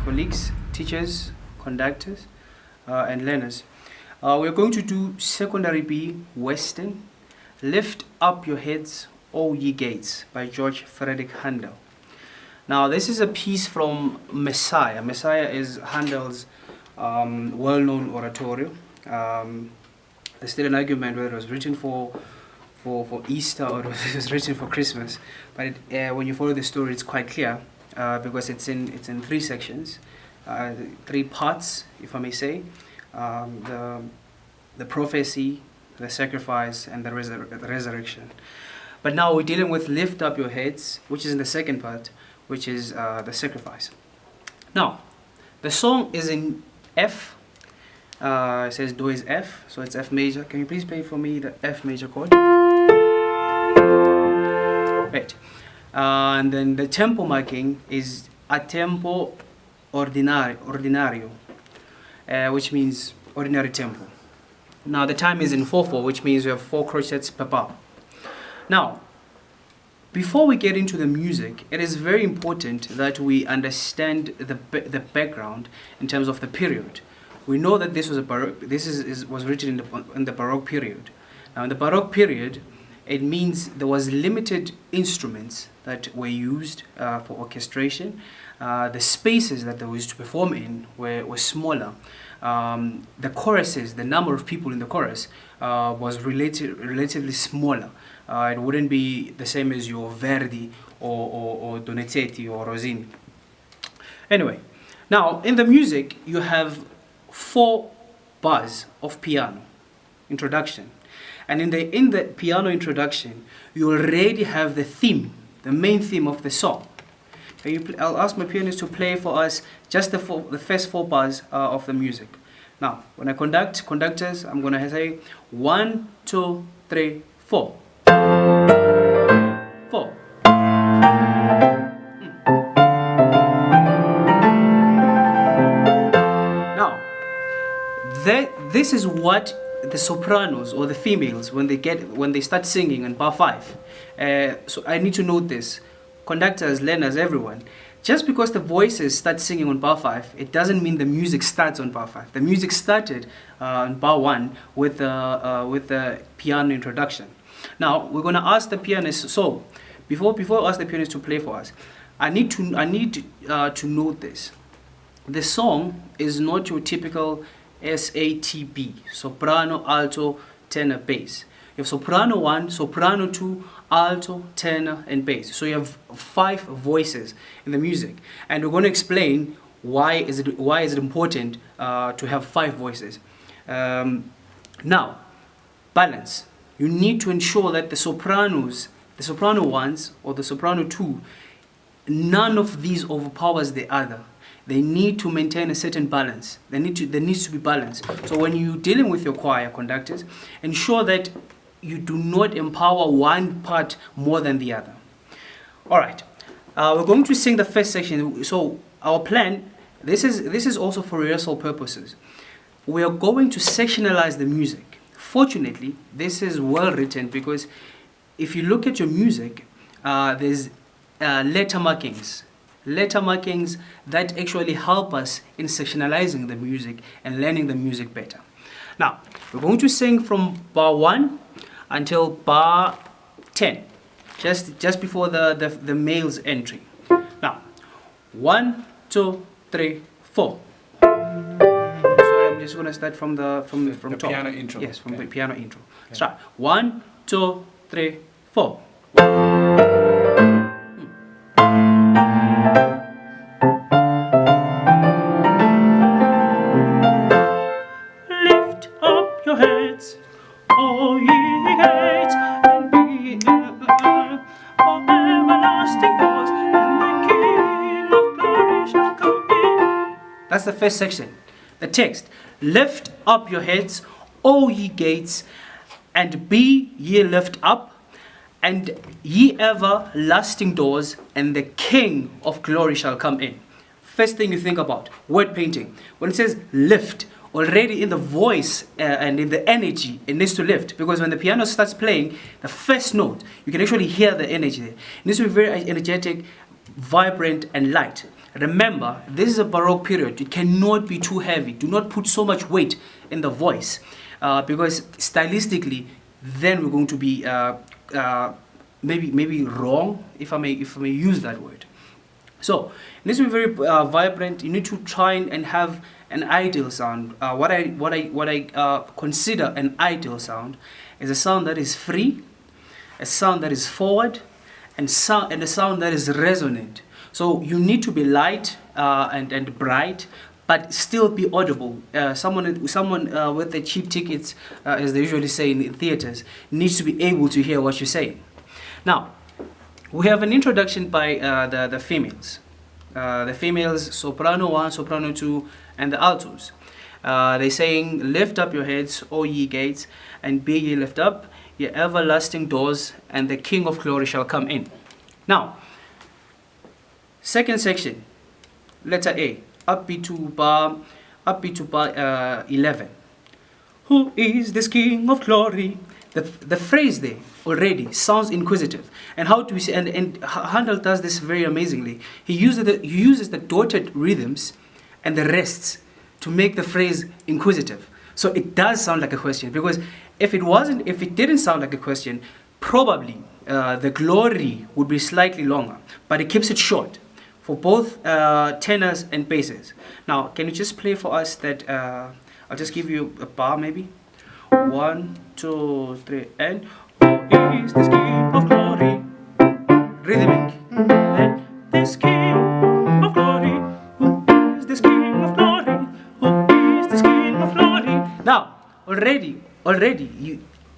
colleagues, teachers, conductors, and learners. We're going to do Secondary B, Western, Lift Up Your Heads, O Ye Gates, by G.F Handel. Now, this is a piece from Messiah. Messiah is Handel's well-known oratorio. There's still an argument whether it was written for Easter or it was written for Christmas. But when you follow the story, it's quite clear because it's in three sections, three parts, if I may say. The prophecy, the sacrifice, and the resurrection. But now we're dealing with Lift Up Your Heads, which is in the second part, which is the sacrifice. Now, the song is in F. It says Do is F, so it's F major. Can you please play for me the F major chord? Right. And then the tempo marking is a tempo ordinario, which means ordinary tempo. Now the time is in 4/4, which means we have 4 crochets per bar. Now, before we get into the music, it is very important that we understand the background in terms of the period. We know that this was was written in the Baroque period. Now, in the Baroque period, it means there was limited instruments that were used for orchestration. The spaces that they used to perform in were smaller. The choruses, the number of people in the chorus was relatively smaller. It wouldn't be the same as your Verdi or Donizetti or Rossini. Anyway, now in the music you have 4 bars of piano introduction, and in the piano introduction you already have the theme, the main theme of the song. I'll ask my pianist to play for us just the first 4 bars of the music. Now, when I conduct conductors, I'm going to say 1, 2, 3, 4. 4. Now, this is what the sopranos or the females when they start singing in bar 5. So I need to note this. Conductors, learners, everyone. Just because the voices start singing on bar 5, it doesn't mean the music starts on bar 5. The music started on bar 1 with the piano introduction. Now we're going to ask the pianist. So before I ask the pianist to play for us, I need to note this. The song is not your typical SATB, soprano, alto, tenor, bass. You have soprano 1, soprano 2, alto, tenor, and bass. So you have 5 voices in the music, and we're going to explain why is it important to have 5 voices. Now, balance. You need to ensure that the soprano 1s or the soprano 2, none of these overpowers the other. They need to maintain a certain balance. There needs to be balance. So when you're dealing with your choir conductors, ensure that you do not empower one part more than the other. All right, we're going to sing the first section. So our plan, this is also for rehearsal purposes. We are going to sectionalize the music. Fortunately, this is well written because if you look at your music, there's letter markings that actually help us in sectionalizing the music and learning the music better. Now, we're going to sing from bar 1 until bar 10, just before the male's entry. Now, 1, 2, 3, 4. So I'm just going to start from top. Piano intro. Yes, from the piano intro. Okay. Start. 1, 2, 3, 4. Lift up your heads, O ye gates, and be for everlasting doors, and the King of glory shall come in. That's the first section. The text: Lift up your heads, O ye gates, and be ye lift up, and ye everlasting doors, and the King of glory shall come in. First thing you think about, word painting. When it says lift, already in the voice and in the energy, it needs to lift. Because when the piano starts playing, the first note, you can actually hear the energy there. It needs to be very energetic, vibrant, and light. Remember, this is a Baroque period. It cannot be too heavy. Do not put so much weight in the voice, because stylistically, then we're going to be maybe wrong, if I may use that word. So it needs to be very vibrant. You need to try and have an ideal sound. What I consider an ideal sound is a sound that is free, a sound that is forward, and a sound that is resonant. So you need to be light and bright, but still be audible. Someone with the cheap tickets, as they usually say in theaters, needs to be able to hear what you're saying. Now, we have an introduction by the females. The females, soprano 1, soprano 2, and the altos. They're saying, lift up your heads, O ye gates, and be ye lift up, ye everlasting doors, and the King of glory shall come in. Now, second section, letter A, upbeat to bar 11. Who is this King of glory? The phrase there already sounds inquisitive. And how do we say? And Handel does this very amazingly. He uses the dotted rhythms and the rests to make the phrase inquisitive. So it does sound like a question, because if it didn't sound like a question, probably the glory would be slightly longer. But it keeps it short for both tenors and basses. Now, can you just play for us that? I'll just give you a bar maybe. 1, 2, 3, and who is this King of glory? Rhythmic. And this King of glory. Who is this King of glory? Who is this King of glory? Now, already,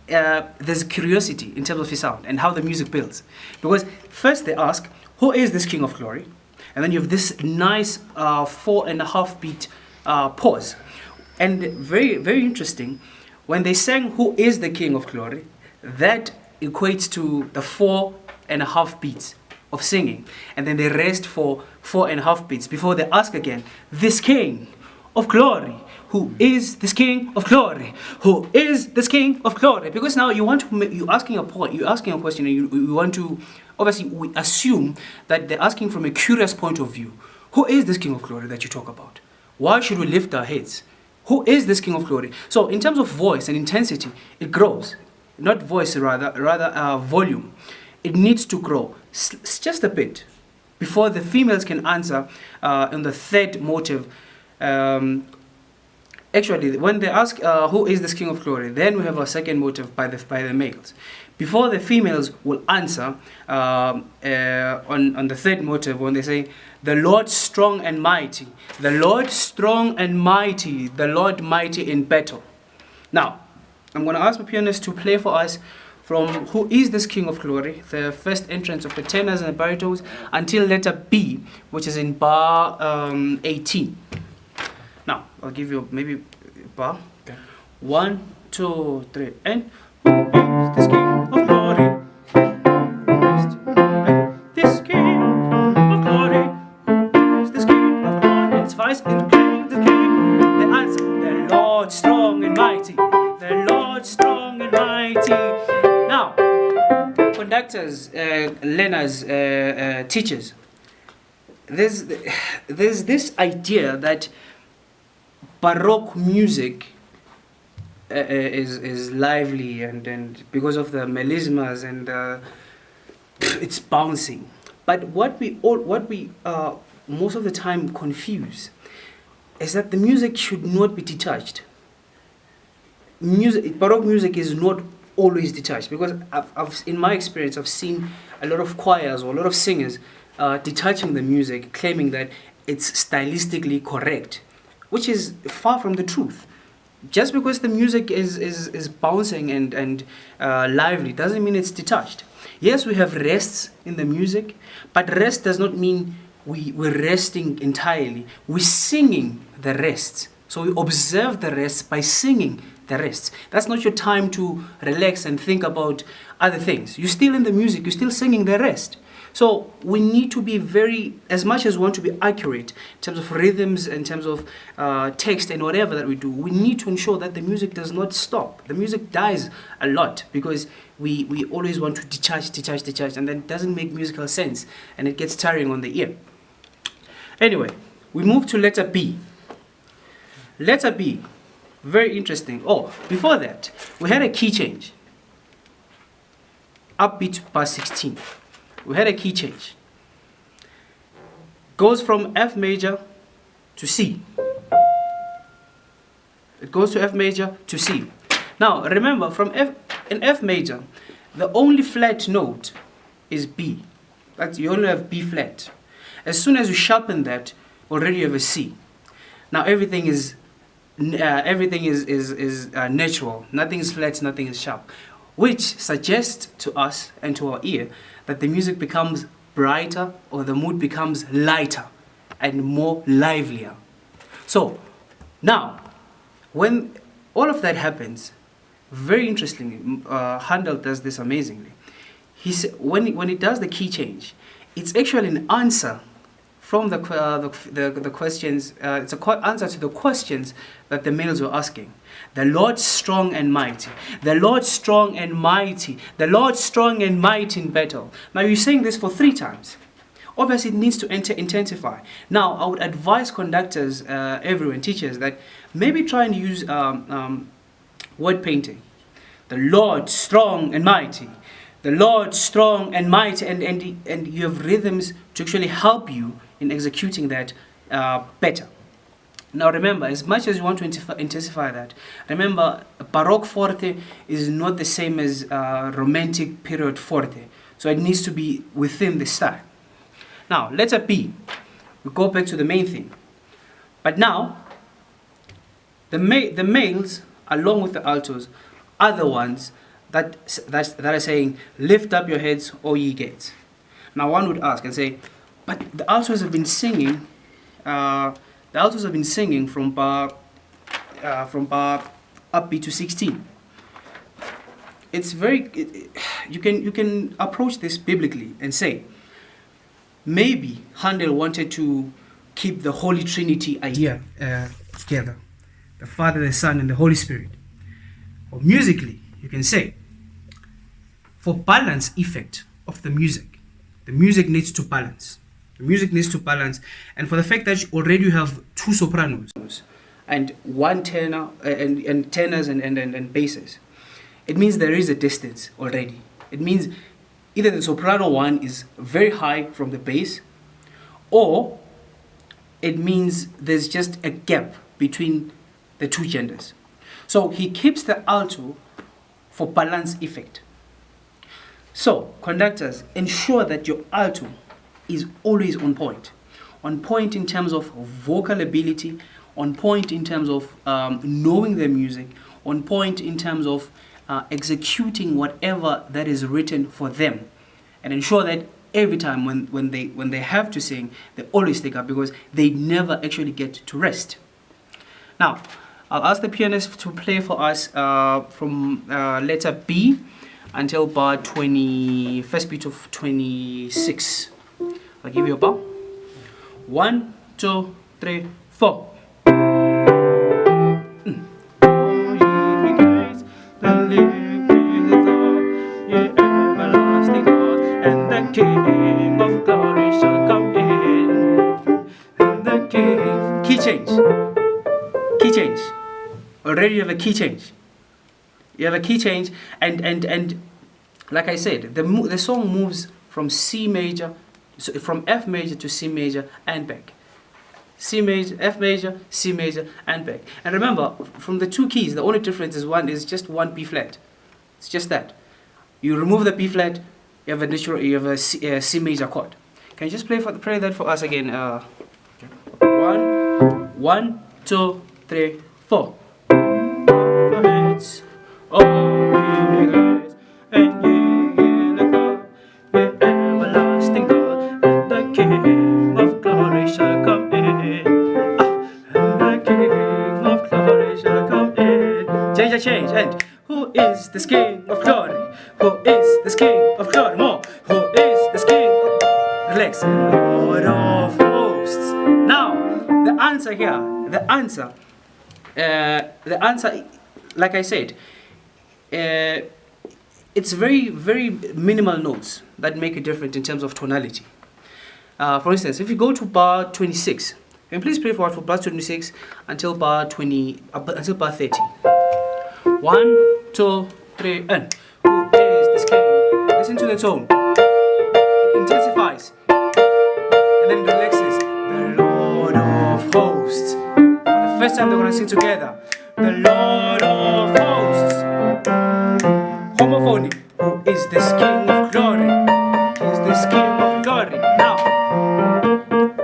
there's curiosity in terms of his sound and how the music builds. Because first they ask, who is this King of glory? And then you have this nice 4.5 beat pause. And very, very interesting. When they sang, who is the King of glory, that equates to the 4.5 beats of singing. And then they rest for 4.5 beats before they ask again, this King of glory, who is this King of glory? Who is this King of glory? Because now you're asking a question, and you want to, obviously we assume that they're asking from a curious point of view. Who is this King of glory that you talk about? Why should we lift our heads? Who is this King of glory? So in terms of voice and intensity, it grows. Not voice, rather volume. It needs to grow just a bit before the females can answer on the third motive. Actually, when they ask who is this King of glory, then we have a second motive by the males. Before the females will answer on the third motive, when they say, the Lord strong and mighty, the Lord strong and mighty, the Lord mighty in battle. Now, I'm going to ask my pianist to play for us from who is this King of glory, the first entrance of the tenors and the baritones, until letter B, which is in bar 18. Now, I'll give you maybe a bar. Okay. 1, 2, 3, and who is this King of glory? This King of glory. Who is this King of glory? It's vice and King, the King. The answer, the Lord strong and mighty. The Lord strong and mighty. Now, conductors, learners, teachers, there's this idea that Baroque music is lively and because of the melismas and it's bouncing. But what we most of the time confuse is that the music should not be detached. Baroque music is not always detached, because in my experience I've seen a lot of choirs or a lot of singers detaching the music, claiming that it's stylistically correct, which is far from the truth. Just because the music is bouncing and lively doesn't mean it's detached. Yes, we have rests in the music, but rest does not mean we're resting entirely. We're singing the rests. So we observe the rests by singing the rests. That's not your time to relax and think about other things. You're still in the music, you're still singing the rest. So we need to be very, as much as we want to be accurate in terms of rhythms, in terms of text and whatever that we do, we need to ensure that the music does not stop. The music dies a lot because we always want to detach, and then it doesn't make musical sense and it gets tiring on the ear. Anyway, we move to letter B. Letter B, very interesting. Oh, before that, we had a key change. Upbeat bar 16. We had a key change. Goes from F major to C. It goes to F major to C. Now, remember, in F major, the only flat note is B. You only have B flat. As soon as you sharpen that, already you have a C. Now everything is natural. Nothing is flat, nothing is sharp, which suggests to us and to our ear that the music becomes brighter, or the mood becomes lighter and more livelier. So now, when all of that happens, very interestingly, Handel does this amazingly. When it does the key change, it's actually an answer from the questions. It's an answer to the questions that the males were asking. The Lord strong and mighty. The Lord strong and mighty. The Lord strong and mighty in battle. Now you're saying this for 3 times. Obviously it needs to intensify. Now I would advise conductors everywhere, and teachers, that maybe try and use word painting. The Lord strong and mighty. The Lord strong and mighty, and you have rhythms to actually help you in executing that better. Now remember, as much as you want to intensify that, remember, Baroque forte is not the same as Romantic period forte. So it needs to be within the style. Now, letter B. We go back to the main theme. But now, the males, along with the altos, are the ones that are saying, lift up your heads, O ye gates. Now one would ask and say, but the altos have been singing, from bar upbeat to 16. It's you can approach this biblically and say, maybe Handel wanted to keep the Holy Trinity idea together, the Father, the Son, and the Holy Spirit. Or musically, you can say, for balance effect of the music needs to balance. The music needs to balance, and for the fact that you already have 2 sopranos and 1 tenor and tenors and basses, it means there is a distance already. It means either the soprano one is very high from the bass, or it means there's just a gap between the 2 genders. So he keeps the alto for balance effect. So, conductors, ensure that your alto is always on point in terms of vocal ability, on point in terms of knowing the music, on point in terms of executing whatever that is written for them, and ensure that every time when they have to sing, they always take up, because they never actually get to rest. Now, I'll ask the pianist to play for us from letter B until bar 20, first beat of 26. I'll give you a bar. 1, 2, 3, 4. King of glory shall come in, and the King. Key change. Key change. Already you have a key change. You have a key change, and like I said, the song moves from C major, so from F major to C major and back. C major, F major, C major, and back. And remember, from the 2 keys, the only difference is just 1 B flat. It's just that. You remove the B flat, you have a C major chord. Can you just play that for us again? 1, 2, 3, 4. Your heads, oh, ye guys, and ye lift up, ye everlasting God, and the King of glory shall come in. And the King of glory shall come in. Change, and who is this King of glory? Who is this King of glory? More. Who is this King of... Relax. Lord of hosts. Now, the answer here, the answer, like I said, it's very, very minimal notes that make a difference in terms of tonality. For instance, if you go to bar 26, and please pray for bar 26 until bar 20, until bar 30. 1, 2, 3, and who is this king? Listen to the tone. It intensifies and then it relaxes. The Lord of hosts. For the first time they're gonna sing together. The Lord of hosts. Homophony. Who is this King of glory? He is this King of glory. Now,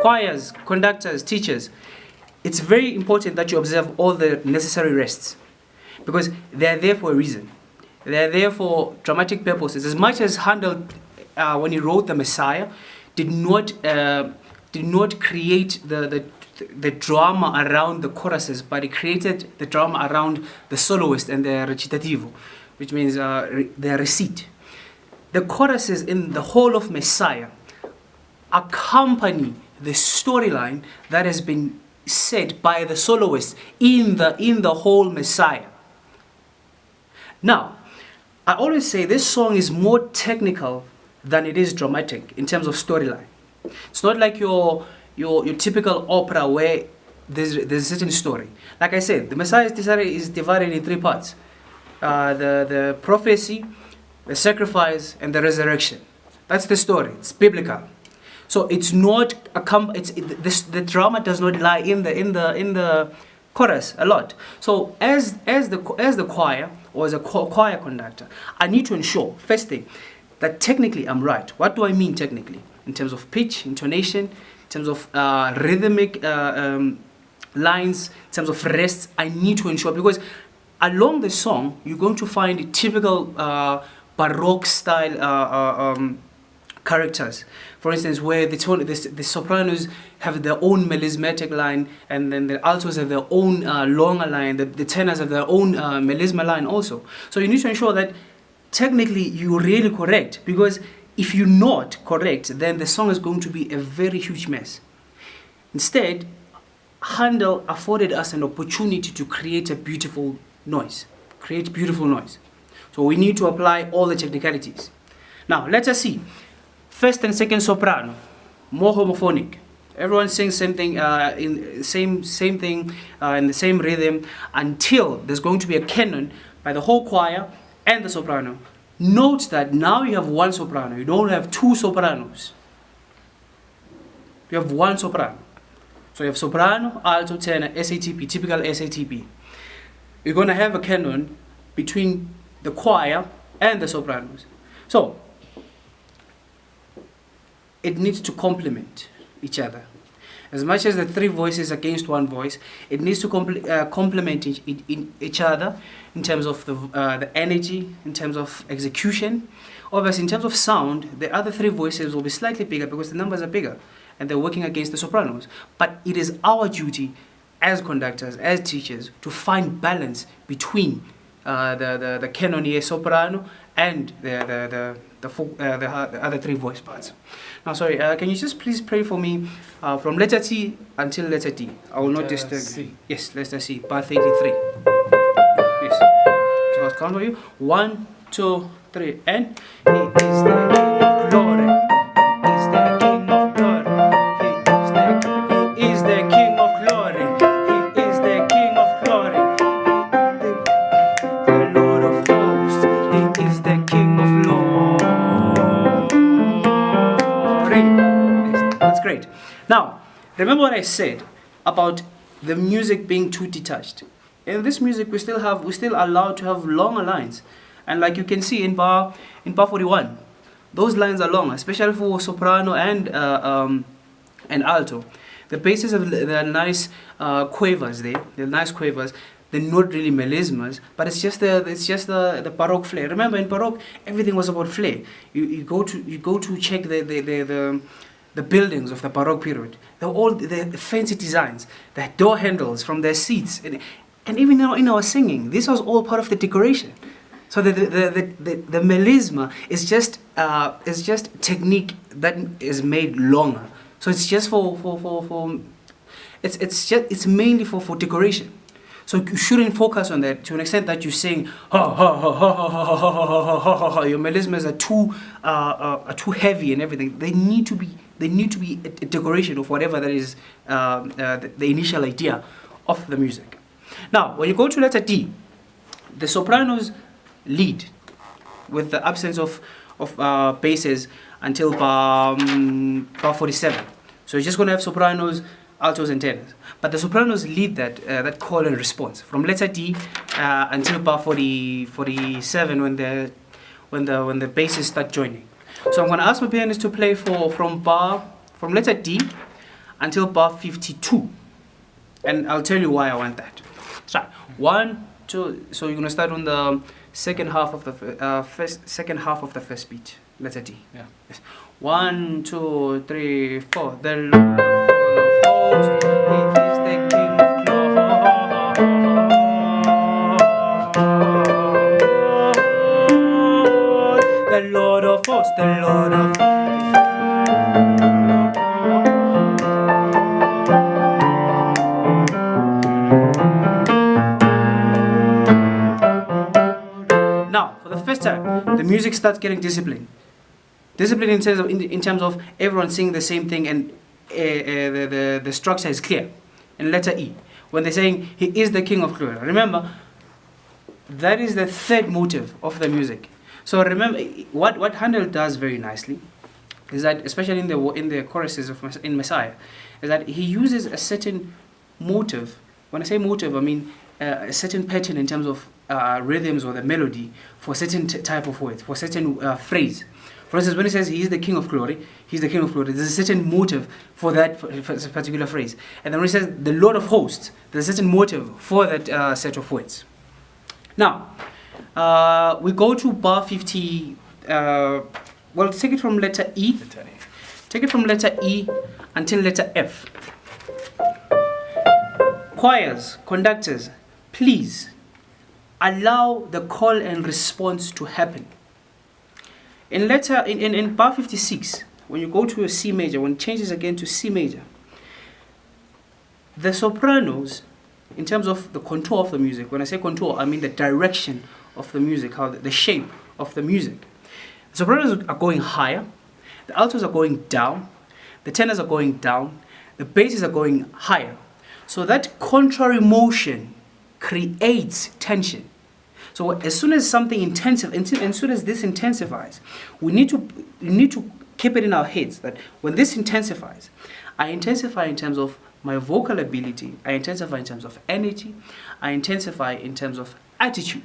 choirs, conductors, teachers, it's very important that you observe all the necessary rests, because they are there for a reason. They are there for dramatic purposes. As much as Handel, when he wrote the Messiah, did not create the drama around the choruses, but he created the drama around the soloist and the recitativo, which means the recite. The choruses in the whole of Messiah accompany the storyline that has been said by the soloist in the whole Messiah. Now, I always say this song is more technical than it is dramatic in terms of storyline. It's not like your typical opera where there's a certain story. Like I said, the Messiah is divided in 3 parts: the prophecy, the sacrifice, and the resurrection. That's the story. It's biblical. So it's not the drama does not lie in the chorus a lot. So as the choir or as a choir conductor, I need to ensure, first thing, that technically I'm right. What do I mean technically? In terms of pitch, intonation, in terms of rhythmic lines, in terms of rests, I need to ensure, because along the song you're going to find typical Baroque style characters. For instance, where the sopranos have their own melismatic line, and then the altos have their own longer line, the tenors have their own melisma line also. So you need to ensure that technically you're really correct, because if you're not correct, then the song is going to be a very huge mess. Instead, Handel afforded us an opportunity to create a beautiful noise. So we need to apply all the technicalities. Now, let us see. First and second soprano, more homophonic. Everyone sings same thing in same thing in the same rhythm until there's going to be a canon by the whole choir and the soprano. Note that now you have one soprano. You don't have 2 sopranos. You have one soprano. So you have soprano, alto, tenor, SATB, typical SATB. You're going to have a canon between the choir and the sopranos. So it needs to complement each other. As much as the 3 voices against 1 voice, it needs to complement each other in terms of the energy, in terms of execution. Obviously, in terms of sound, the other 3 voices will be slightly bigger because the numbers are bigger and they're working against the sopranos. But it is our duty as conductors, as teachers, to find balance between the canonier soprano and the other 3 voice parts. Now, sorry, can you just please pray for me from letter T until letter D? I will not disturb you. Yes, letter C, bar 33. Yes. So I'll count for you. 1, 2, 3, and He is the King of glory. He is the King of glory. He is the King of glory. He is the King of glory. The Lord of hosts. He is the King of glory. That's great. Now, remember what I said about the music being too detached. In this music, we're still allowed to have longer lines, and like you can see in bar 41, those lines are long, especially for soprano and alto. The basses have the nice quavers there. They're nice quavers. They're not really melismas, but it's just the Baroque flair. Remember, in Baroque, everything was about flair. You go to check the buildings of the Baroque period. They're all the fancy designs, the door handles from their seats, and even in our singing, this was all part of the decoration. So the melisma is just technique that is made longer. So it's just it's mainly for decoration. So you shouldn't focus on that to an extent that you sing ha ha ha ha ha ha ha ha ha ha ha. Your melismas are too heavy and everything. They need to be there need to be a decoration of whatever that is the initial idea of the music. Now, when you go to letter D, the sopranos lead with the absence of basses until bar 47. So you're just going to have sopranos, altos, and tenors. But the sopranos lead that call and response from letter D until bar 47 when the basses start joining. So I'm going to ask my pianist to play from letter D until bar 52, and I'll tell you why I want that. So 1, 2. So you're going to start on the second half of the first beat, letter D. Yeah. Yes. 1, 2, 3, 4. The Lord of hosts, He is the King of glory. The Lord of hosts, the Lord of Now, for the first time, the music starts getting disciplined. Discipline in terms of everyone singing the same thing, and the structure is clear. In letter E, when they're saying He is the King of glory, remember that is the third motive of the music. So remember what Handel does very nicely is that, especially in the choruses in Messiah, is that he uses a certain motive. When I say motive, I mean a certain pattern in terms of rhythms or the melody for certain type of words, for certain phrase. For instance, when he says He is the King of glory, He's the King of glory, there's a certain motive for that for a particular phrase. And then when he says the Lord of hosts, there's a certain motive for that set of words. Now, we go to bar 50. Well, take it from letter E. Take it from letter E until letter F. Choirs, conductors, please allow the call and response to happen. In bar 56, when you go to a C major, when it changes again to C major, the sopranos, in terms of the contour of the music, when I say contour, I mean the direction of the music, how the shape of the music. The sopranos are going higher, the altos are going down, the tenors are going down, the basses are going higher. So that contrary motion creates tension. So as soon as something intensifies, as soon as this intensifies, we need to keep it in our heads that when this intensifies, I intensify in terms of my vocal ability, I intensify in terms of energy, I intensify in terms of attitude.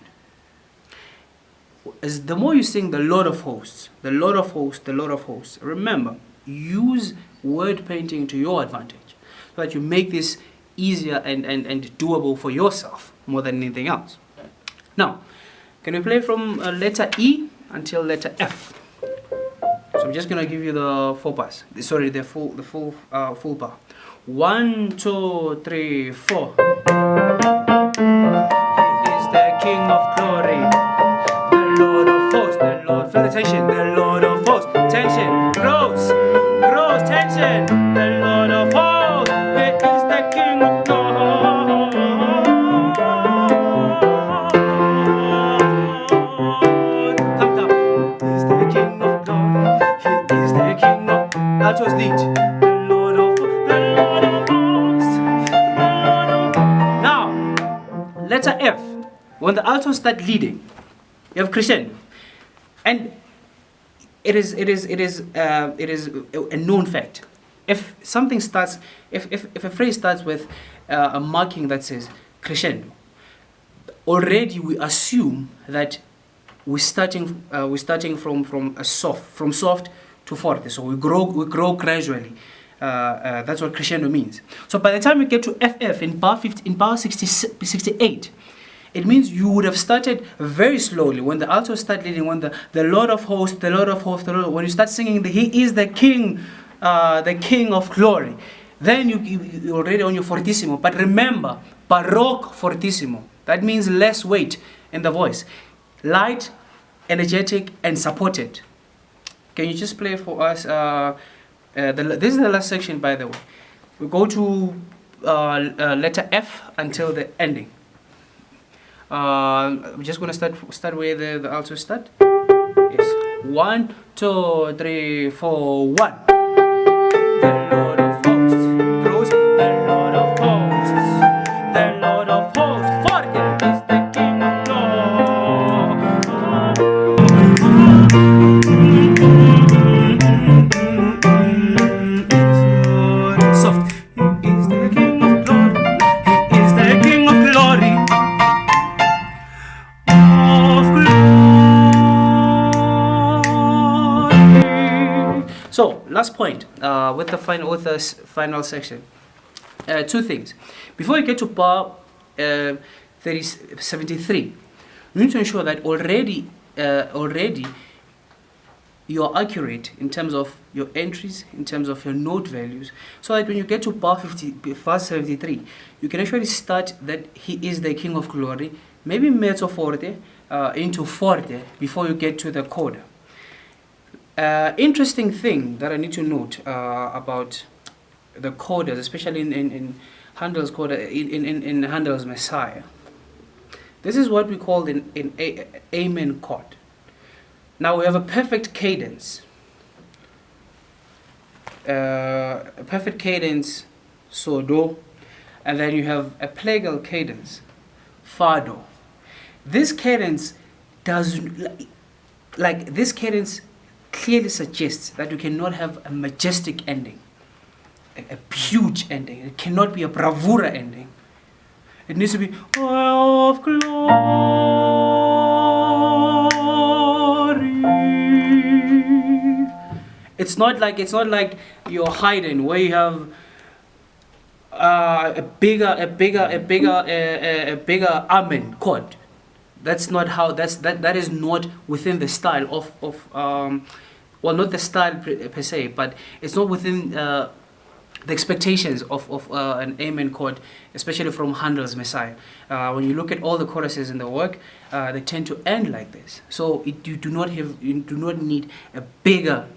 As the more you sing the Lord of hosts, the Lord of hosts, the Lord of hosts, remember, use word painting to your advantage so that you make this easier and doable for yourself more than anything else. Now, can we play from letter E until letter F? So I'm just gonna give you the full bar. The full bar. 1, 2, 3, 4. He is the King of glory, the Lord of hosts, the Lord. Feel the tension, the Lord of hosts. Tension grows, tension. The Lord of hosts, He is the King of glory. Come down. He is the King of glory. He is the King of. Altos lead. The Lord of hosts. Now, letter F. When the altos start leading, you have crescendo, and it is a known fact. If something starts, if a phrase starts with a marking that says crescendo, already we assume that we're starting from soft to forte. So we grow gradually. That's what crescendo means. So by the time we get to FF in bar 68, it means you would have started very slowly. When the altos start leading, when the Lord of hosts, the Lord of hosts, when you start singing He is the King of glory, then you're already on your fortissimo. But remember, baroque fortissimo. That means less weight in the voice. Light, energetic, and supported. Can you just play for us? This is the last section, by the way. We go to letter F until the ending. I'm just going to start where the altos start. Yes. 1, 2, 3, 4, 1. last point with the final section. Two things. Before you get to bar 73, you need to ensure that already you're accurate in terms of your entries, in terms of your note values, so that when you get to verse 73, you can actually start that he is the King of Glory, maybe mezzo forte into forte before you get to the coda. Interesting thing that I need to note about the codas, especially in Handel's coda, in Handel's Messiah. This is what we call an amen chord. Now we have a perfect cadence. So do, and then you have a plagal cadence, fa do. This cadence this cadence clearly suggests that you cannot have a majestic ending, a huge ending. It cannot be a bravura ending. It needs to be of glory. It's not like your Haydn where you have a bigger amen chord. That's not how. That is not within the style of not the style per se, but it's not within the expectations of an amen chord, especially from Handel's Messiah. When you look at all the choruses in the work, they tend to end like this. So you do not need a bigger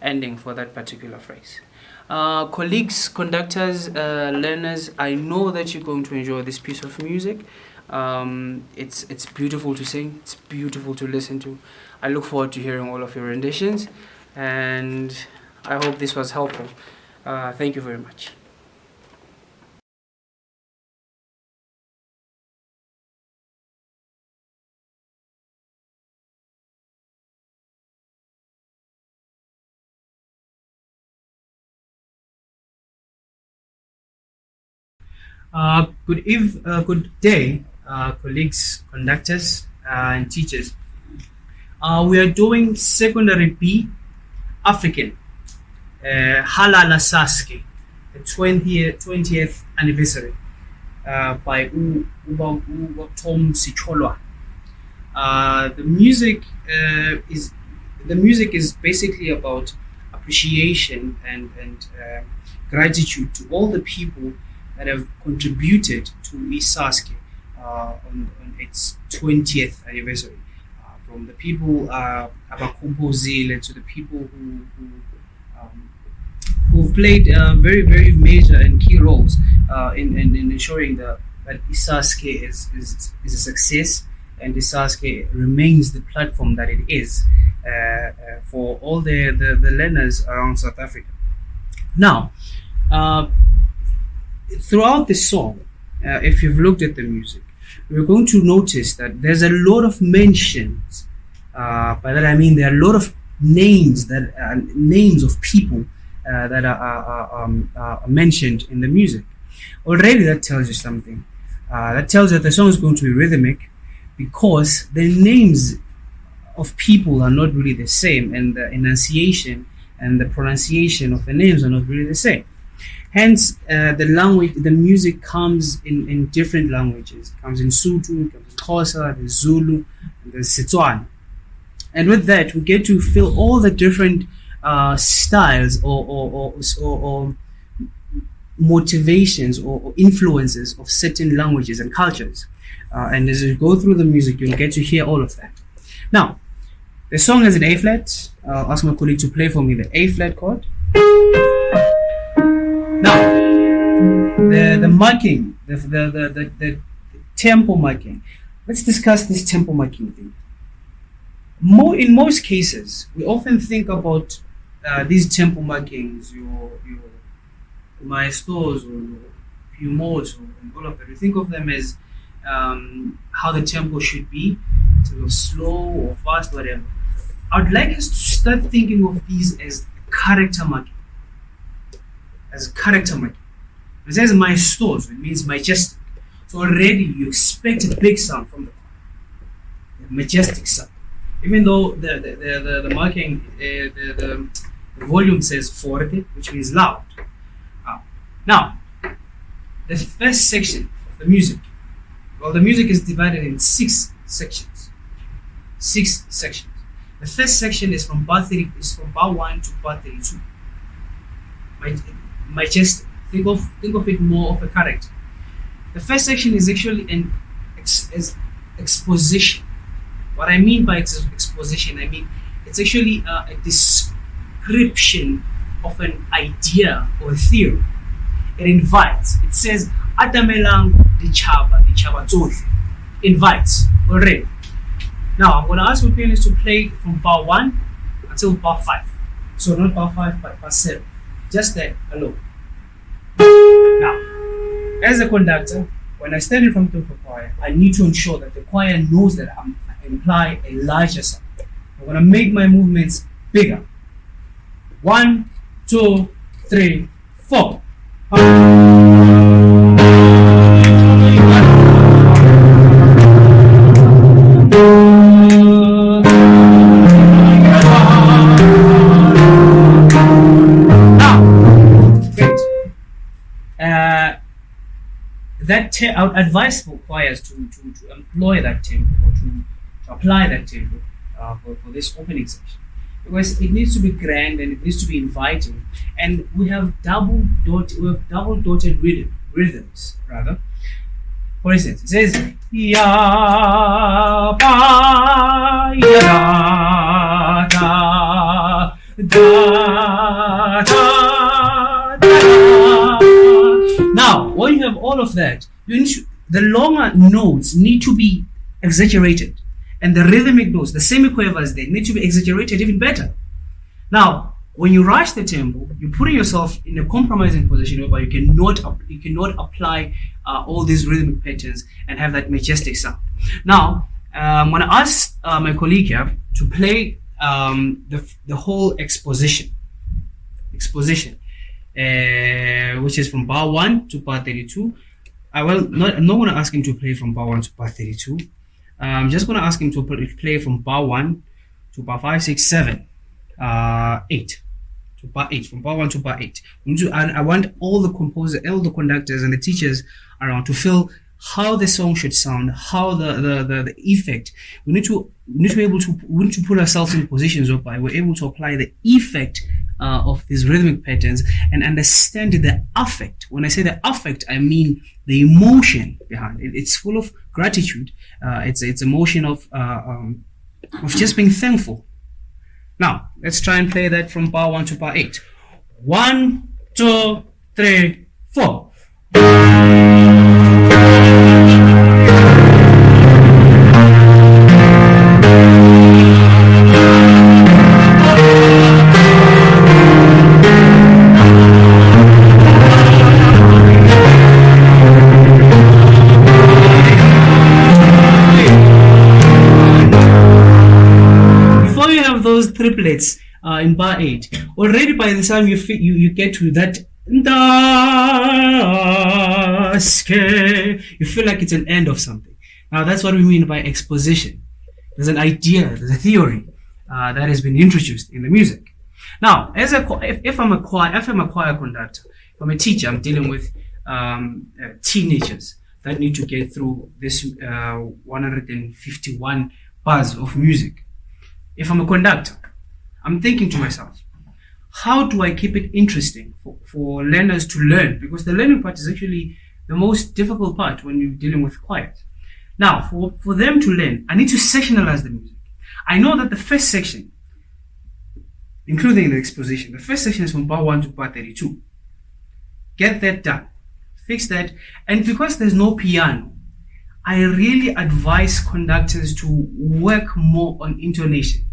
ending for that particular phrase. Colleagues, conductors, learners, I know that you're going to enjoy this piece of music. It's beautiful to sing. It's beautiful to listen to. I look forward to hearing all of your renditions, and I hope this was helpful. Thank you very much. Good day, colleagues, conductors, and teachers. We are doing Secondary B, African, Halala SASCE, the 20th anniversary, by Tom Sicholwa. The music is basically about appreciation and gratitude to all the people that have contributed to SASCE on its 20th anniversary. From the people abacomposile to the people who've played very, very major and key roles in ensuring that SASCE is a success, and SASCE remains the platform that it is for all the learners around South Africa. Now, throughout the song, if you've looked at the music, we're going to notice that there's a lot of mentions. By that I mean there are a lot of names names of people that are mentioned in the music. Already that tells you something. That tells you that the song is going to be rhythmic, because the names of people are not really the same, and the enunciation and the pronunciation of the names are not really the same. Hence, the music comes in different languages. It comes in Sotho, it comes in Xhosa, the Zulu, and the Setswana. And with that, we get to feel all the different styles or motivations or influences of certain languages and cultures. And as you go through the music, you'll get to hear all of that. Now, the song has an A flat. I'll ask my colleague to play for me the A flat chord. Now, the marking, the tempo marking. Let's discuss this tempo marking thing. In most cases, we often think about these tempo markings, your maestros or your pumos and all of that. We think of them as how the tempo should be, sort of slow or fast, whatever. I would like us to start thinking of these as character marking. As a character marking. It says maestros, it means majestic. So already you expect a big sound from a majestic sound. Even though the marking, the The volume says forte, which means loud. Now, the first section of the music, well, the music is divided in 6 sections. 6 sections. The first section is from bar 1 to bar 32. Majestic. Think of it more of a character. The first section is actually an exposition. What I mean by exposition, I mean it's actually a description of an idea or a theory. It invites. It says, "Atamelang dichaba tsohle." Invites already. Now I'm going to ask my pianist to play from bar 1 until bar 5. So not bar 5, but bar 7. Just that alone. Now, as a conductor, when I stand in front of the choir, I need to ensure that the choir knows that I imply a larger sound. I'm going to make my movements bigger. 1, 2, 3, 4. I would advise for choirs to employ that tempo or to apply that tempo for this opening section, because it needs to be grand and it needs to be inviting, and we have double dotted rhythms rather. For instance, it says ya ba ya da da da da. Now, when you have all of that, the longer notes need to be exaggerated, and the rhythmic notes, the semiquavers, they need to be exaggerated even better. Now, when you rush the tempo, you're putting yourself in a compromising position whereby you cannot apply all these rhythmic patterns and have that majestic sound. Now, I'm going to ask my colleague here to play the whole exposition, which is from bar 1 to bar 32. I'm not going to ask him to play from bar 1 to bar 32. I'm just going to ask him to play from bar 1 to bar 5, 6, 7, 8. To bar 8, from bar 1 to bar 8. I want all the composers, all the conductors and the teachers around to feel how the song should sound, how the effect. We need to put ourselves in positions whereby we're able to apply the effect of these rhythmic patterns and understand the affect. When I say the affect, I mean the emotion behind it. It's full of gratitude. It's emotion of just being thankful. Now, let's try and play that from bar 1 to bar 8. 1, 2, 3, 4. Triplets in bar 8. Already by the time you get to that you feel like it's an end of something. Now that's what we mean by exposition. There's an idea, there's a theory that has been introduced in the music. Now, if I'm a choir conductor, if I'm a teacher, I'm dealing with teenagers that need to get through this 151 bars of music. If I'm a conductor, I'm thinking to myself, how do I keep it interesting for learners to learn? Because the learning part is actually the most difficult part when you're dealing with choirs. Now, for them to learn, I need to sectionalize the music. I know that the first section, including the exposition, the first section is from bar 1 to bar 32. Get that done. Fix that. And because there's no piano, I really advise conductors to work more on intonation.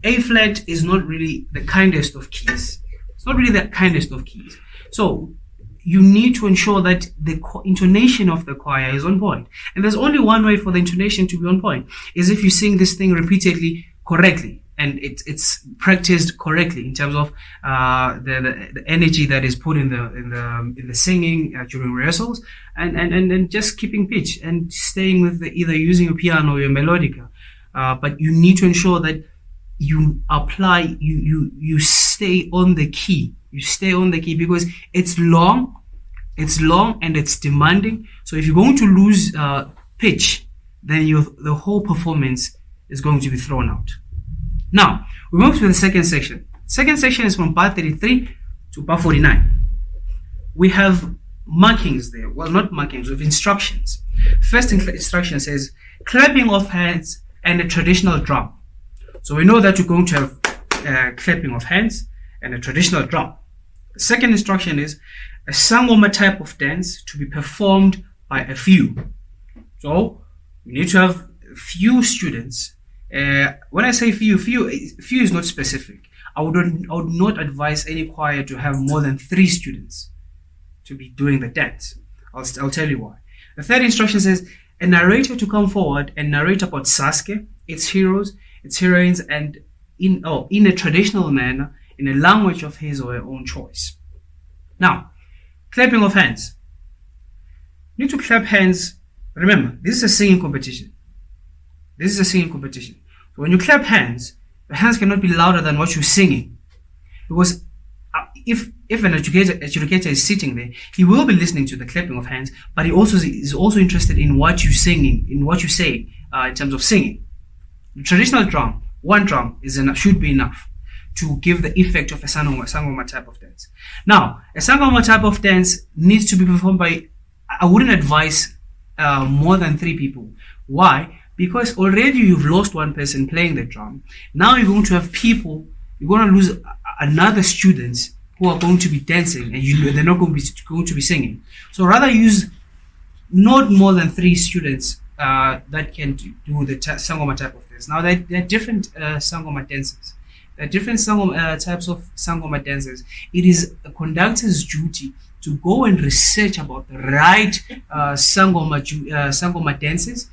A flat is not really the kindest of keys. It's not really the kindest of keys. So you need to ensure that the intonation of the choir is on point. And there's only one way for the intonation to be on point, is if you sing this thing repeatedly correctly and it's practiced correctly in terms of the energy that is put in the singing during rehearsals, and just keeping pitch and staying with either using a piano or your melodica. But you need to ensure that you apply, you stay on the key. You stay on the key because it's long and it's demanding. So if you're going to lose pitch, then the whole performance is going to be thrown out. Now, we move to the second section. Second section is from bar 33 to bar 49. We have markings there. Well, not markings, we have instructions. First instruction says clapping of hands and a traditional drum. So we know that you're going to have clapping of hands and a traditional drum. The second instruction is a sangoma type of dance to be performed by a few. So you need to have few students. When I say few is not specific. I would not advise any choir to have more than 3 students to be doing the dance. I'll tell you why. The third instruction says a narrator to come forward and narrate about SASCE, its heroes, its heroines, and in a traditional manner, in a language of his or her own choice. Now, clapping of hands. You need to clap hands. Remember, this is a singing competition. So when you clap hands, the hands cannot be louder than what you're singing. Because if an educator is sitting there, he will be listening to the clapping of hands, but he is also interested in what you're singing, in what you say in terms of singing. The traditional drum, one drum should be enough to give the effect of a sangoma type of dance. Now, a sangoma type of dance needs to be performed by, I wouldn't advise more than 3 people. Why? Because already you've lost one person playing the drum. Now you're going to have people, you're going to lose another students who are going to be dancing, and they're not going to be singing. So rather use not more than 3 students that can do the sangoma type of dance. Now there are different sangoma dances. There are different types of sangoma dances. It is a conductor's duty to go and research about the right sangoma dances,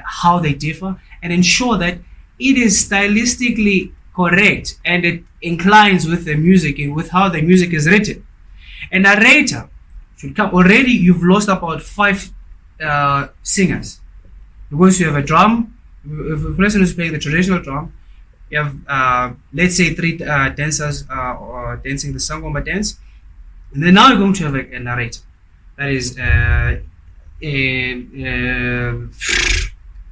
how they differ, and ensure that it is stylistically correct and it inclines with the music and with how the music is written. A narrator should come. Already you've lost about 5 singers because you have a drum. If a person is playing the traditional drum, you have let's say 3 dancers dancing the sangoma dance, and then now you're going to have a narrator that is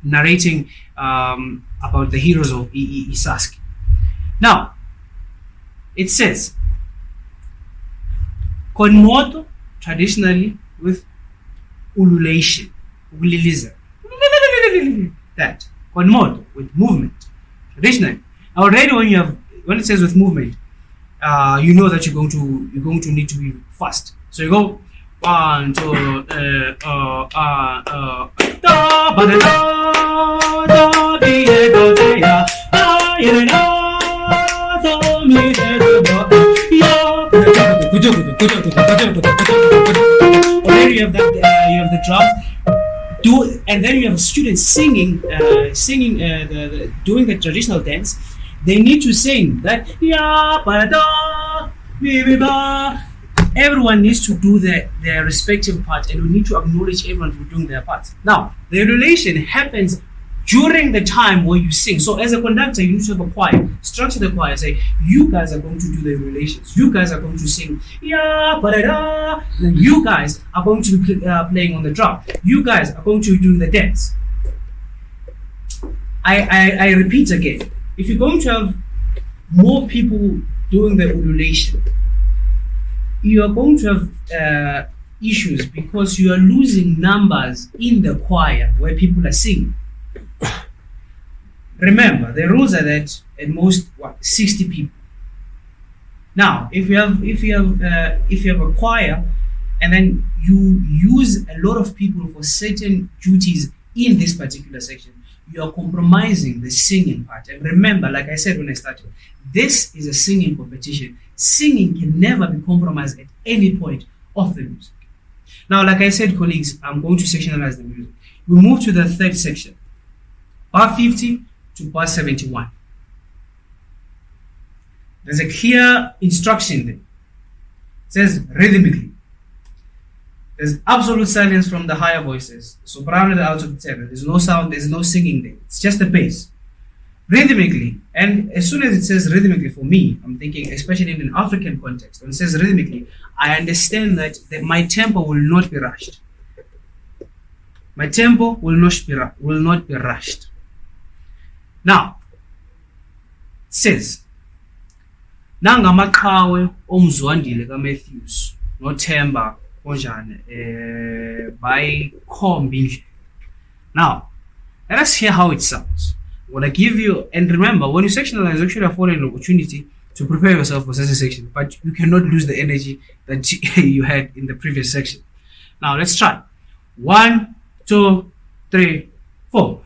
narrating about the heroes of SASCE. Now, it says con moto, traditionally with ululation, uliliza. That con moto, with movement, traditionally. Already when it says with movement, you know that you're going to need to be fast. So you go 1, 2, da ba da da bi do de ya do mi de do ya. Already you have the drums. And then you have students singing, doing the traditional dance. They need to sing that ya ba da bi bi ba. Everyone needs to do their respective part, and we need to acknowledge everyone for doing their part. Now, the relation happens during the time where you sing. So as a conductor, you need to have a choir. Structure the choir. Say, you guys are going to do the relations. You guys are going to sing, ya, ba-da-da. Then you guys are going to be playing on the drum. You guys are going to be doing the dance. I repeat again. If you're going to have more people doing the ululation, you are going to have issues because you are losing numbers in the choir where people are singing. Remember, the rules are that at most 60 people. Now, if you have a choir and then you use a lot of people for certain duties in this particular section, you are compromising the singing part. And remember, like I said when I started, this is a singing competition. Singing can never be compromised at any point of the music. Now, like I said, colleagues, I'm going to sectionalize the music. We move to the third section, bar 50 to bar 71. There's a clear instruction there. It says rhythmically. There's absolute silence from the higher voices, soprano and alto tenor. There's no sound, there's no singing there. It's just the bass. Rhythmically, And as soon as it says rhythmically, for me, I'm thinking, especially in an African context, when it says rhythmically, I understand that my tempo will not be rushed. My tempo will not be rushed. Now, it says, nangamaqhawe omzwandile kaMatthews noThemba konjani by Khombi. Now, let us hear how it sounds. I'm going to give you, and remember, when you sectionalize, you actually afford an opportunity to prepare yourself for such a section, but you cannot lose the energy that you had in the previous section. Now, let's try. 1, 2, 3, 4.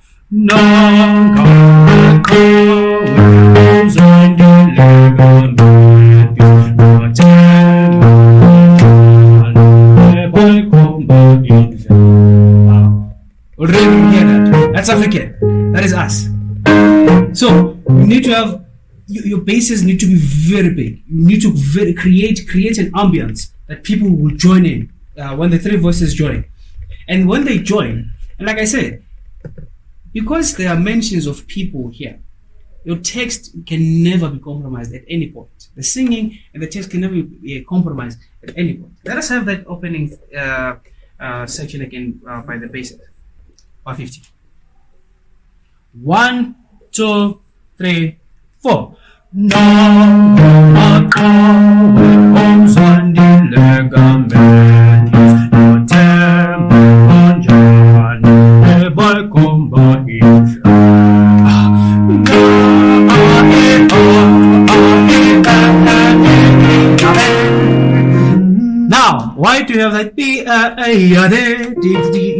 Already hear that? That's African. That is us. So you need to have your bases need to be very big. You need to create an ambience that people will join in when the three voices join. And when they join, and like I said, because there are mentions of people here, your text can never be compromised at any point. The singing and the text can never be compromised at any point. Let us have that opening section again by the basis. 150. 1, 2, 3, 4. Now, why do you have that?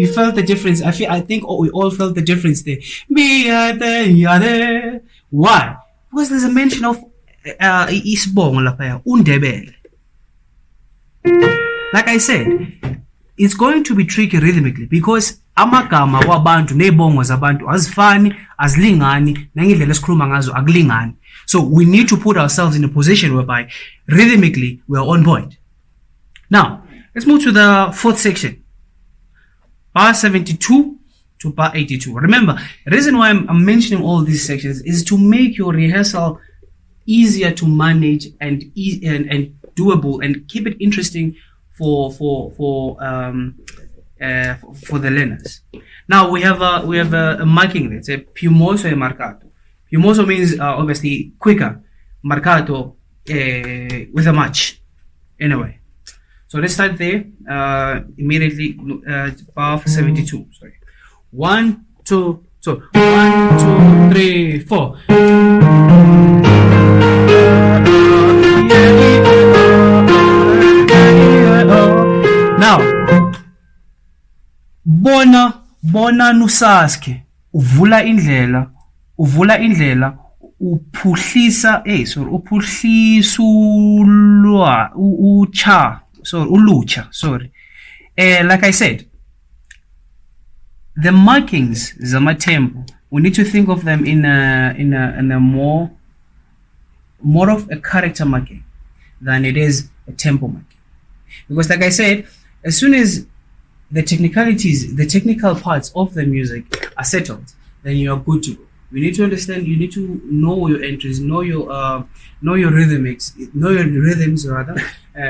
You felt the difference. I think we all felt the difference there. Why? Because there's a mention of isibongo lapha, undebele. Like I said, it's going to be tricky rhythmically because amagama wabantu nebongo zabantu azifani, azilingani, nangindlela esikhuluma ngazo akulingani. So we need to put ourselves in a position whereby rhythmically we are on point. Now, let's move to the fourth section. Bar 72 to bar 82. Remember, the reason why I'm mentioning all these sections is to make your rehearsal easier to manage and doable, and keep it interesting for the learners. Now we have a marking. It's a piumoso e marcato. Piumoso means obviously quicker. Marcato with a match. Anyway. So let's start there immediately, bar 72, sorry. 1, 2, so 1, 2, 3, 4. Now, bona nusaske, uvula indlela, uphuhlisa, uphuhlisulwa, ulucha, sorry. Like I said, the markings, zamatempo, we need to think of them in a more of a character marking than it is a tempo marking. Because like I said, as soon as the technicalities, the technical parts of the music are settled, then you are good to go. You need to understand, you need to know your entries, know your rhythms rather,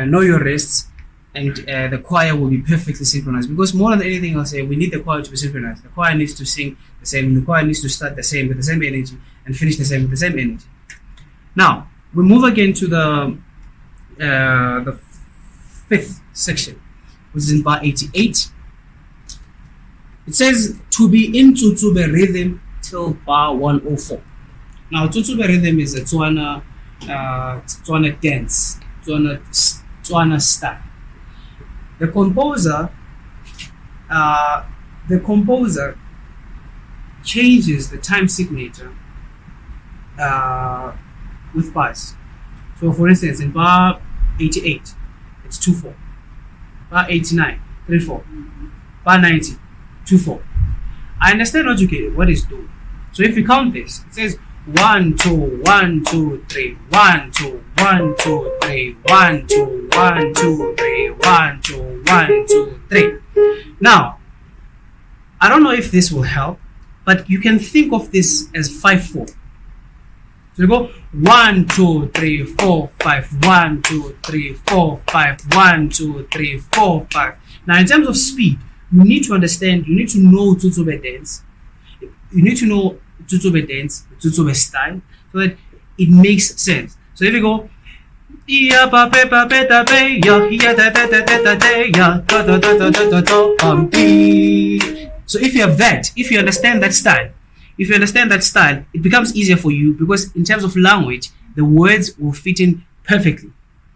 know your rests, and the choir will be perfectly synchronized. Because more than anything else, we need the choir to be synchronized. The choir needs to sing the same, the choir needs to start the same with the same energy and finish the same with the same energy. Now, we move again to the fifth section, which is in bar 88. It says to be in Tsutube rhythm till bar 104. Now, Tsutube rhythm is a Tswana dance, Tswana style. The composer changes the time signature with bars. So, for instance, in bar 88, it's 2/4. Bar 89, 3/4. Bar 90, 2/4. I understand what it's doing. So if you count this, it says 1 2 1 2 3 1 2 1 2 3 1 2 1 2 3 1 2 1 2 3. Now, I don't know if this will help, but you can think of this as 5/4. So So you go 1, 2, 3, 4, 5, 1, 2, 3, 4, 5, 1, 2, 3, 4, 5. Now, in terms of speed, you need to understand, you need to know Tsotsobe dance. You need to know Tsotsobe dance, Tsotsobe style, so that it makes sense. So if you go, so if you have that, if you understand that style, it becomes easier for you, because in terms of language, the words will fit in perfectly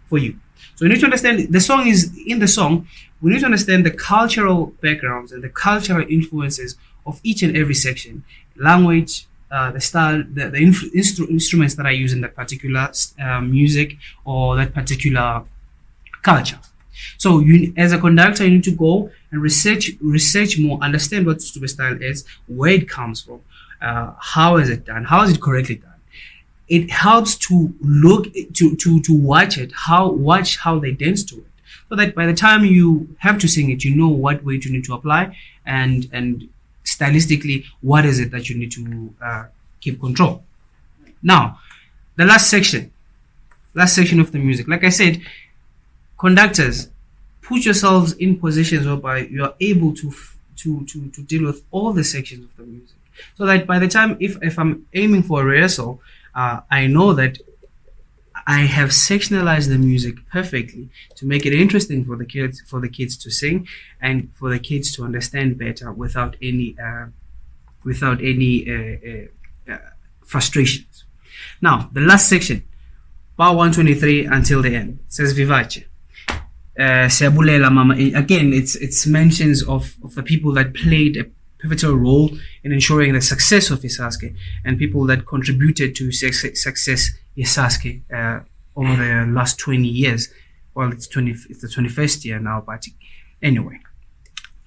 for you. So you need to understand the song is in the song. We need to understand the cultural backgrounds and the cultural influences of each and every section, language, the style, the instruments that I use in that particular music or that particular culture. So you, as a conductor, you need to go and research more, understand what Tsotsobe style is, where it comes from, how is it done, how is it correctly done. It helps to look to watch it, watch how they dance to it, so that by the time you have to sing it, you know what weight you need to apply, and stylistically what is it that you need to keep control. Now, the last section of the music, like I said, conductors, put yourselves in positions whereby you are able to deal with all the sections of the music, so that by the time, if I'm aiming for a rehearsal, I know that I have sectionalized the music perfectly to make it interesting for the kids to sing, and for the kids to understand better without any frustrations. Now, the last section, bar 123 until the end, says Vivace. Siyabulela mama. Again, it's mentions of the people that played a pivotal role in ensuring the success of SASCE, and people that contributed to success SASCE over the last 20 years. Well, it's the 21st year now, but anyway,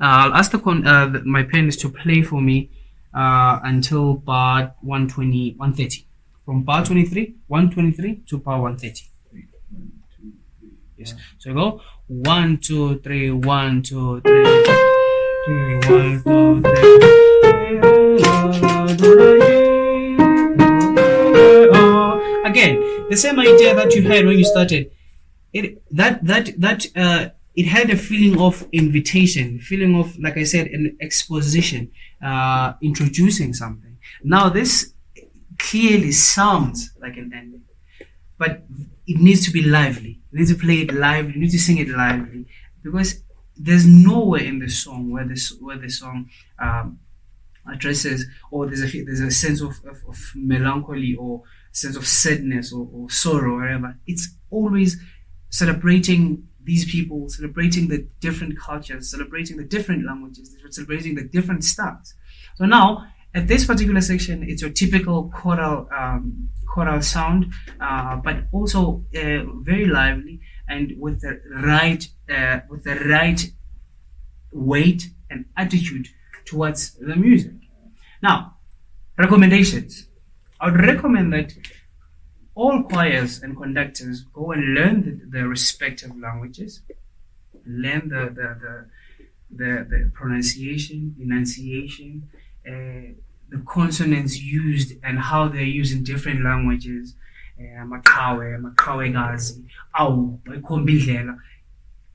I'll ask my pen is to play for me until bar 130, from bar 123 to bar 130. Yes. So go 1, 2, 3, 1, 2, 3, 1, 2, 3. Again, the same idea that you had when you started. It had a feeling of invitation, feeling of, like I said, an exposition, introducing something. Now this clearly sounds like an ending, but it needs to be lively. You need to play it lively. You need to sing it lively, because there's nowhere in the song where the song addresses, or there's a sense of melancholy, or sense of sadness, or sorrow, or whatever. It's always celebrating these people, celebrating the different cultures, celebrating the different languages, celebrating the different styles. So now, at this particular section, it's your typical choral sound, but also very lively, and with the right weight and attitude towards the music. Now, recommendations. I would recommend that all choirs and conductors go and learn the respective languages, learn the pronunciation, enunciation, the consonants used and how they're used in different languages. Makawe gazi, awu, Kombidlela.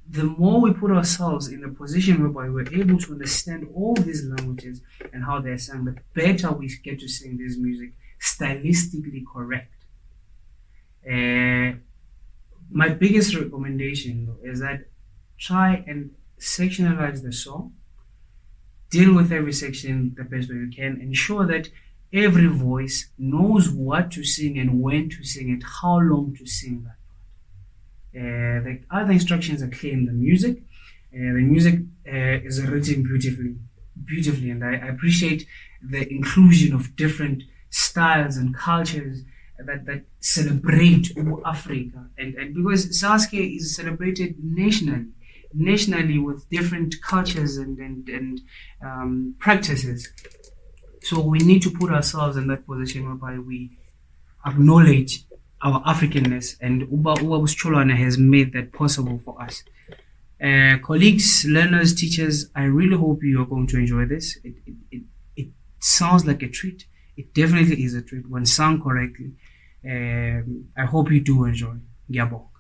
The more we put ourselves in a position whereby we're able to understand all these languages and how they're sung, the better we get to sing this music stylistically correct. My biggest recommendation, though, is that try and sectionalize the song. Deal with every section the best way you can. Ensure that every voice knows what to sing and when to sing it, how long to sing that part. The other instructions are clear in the music. The music is written beautifully, and I appreciate the inclusion of different styles and cultures that celebrate Africa, and because SASCE is celebrated nationally with different cultures and practices. So we need to put ourselves in that position whereby we acknowledge our Africanness, and Uba Cholwana has made that possible for us. Colleagues, learners, teachers, I really hope you are going to enjoy this. It sounds like a treat. It definitely is a treat when sung correctly. I hope you do enjoy. Ngiyabonga.